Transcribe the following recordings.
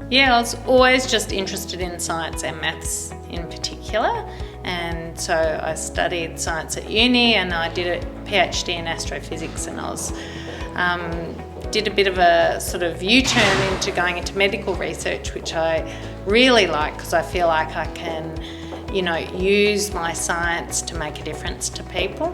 Yeah, I was always just interested in science and maths in particular, and so I studied science at uni and I did a PhD in astrophysics, and I was did a bit of a sort of U-turn into going into medical research, which I really like because I feel like I can, use my science to make a difference to people.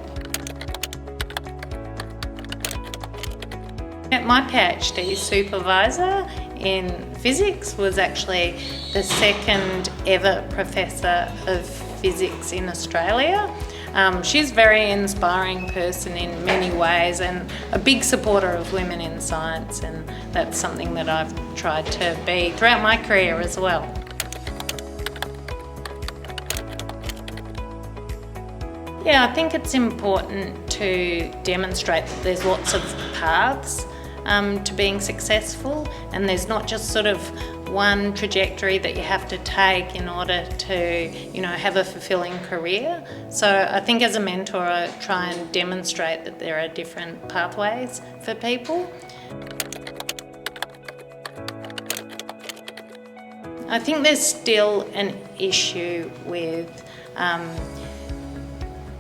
My PhD supervisor in physics was actually the second ever professor of physics in Australia. She's a very inspiring person in many ways and a big supporter of women in science, and that's something that I've tried to be throughout my career as well. Yeah, I think it's important to demonstrate that there's lots of paths to being successful, and there's not just sort of one trajectory that you have to take in order to, have a fulfilling career. So I think as a mentor, I try and demonstrate that there are different pathways for people. I think there's still an issue with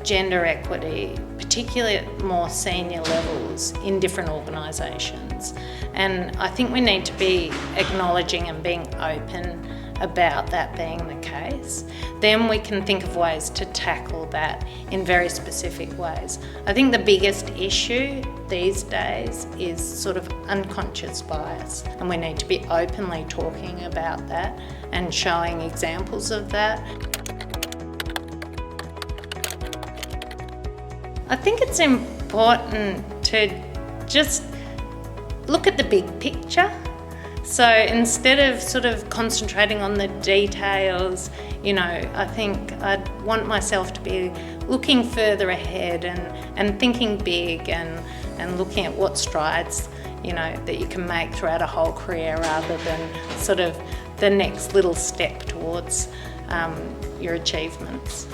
gender equity, particularly at more senior levels in different organisations. And I think we need to be acknowledging and being open about that being the case. Then we can think of ways to tackle that in very specific ways. I think the biggest issue these days is sort of unconscious bias, and we need to be openly talking about that and showing examples of that. I think it's important to just look at the big picture. So instead of sort of concentrating on the details, I think I'd want myself to be looking further ahead and thinking big and looking at what strides, that you can make throughout a whole career rather than sort of the next little step towards your achievements.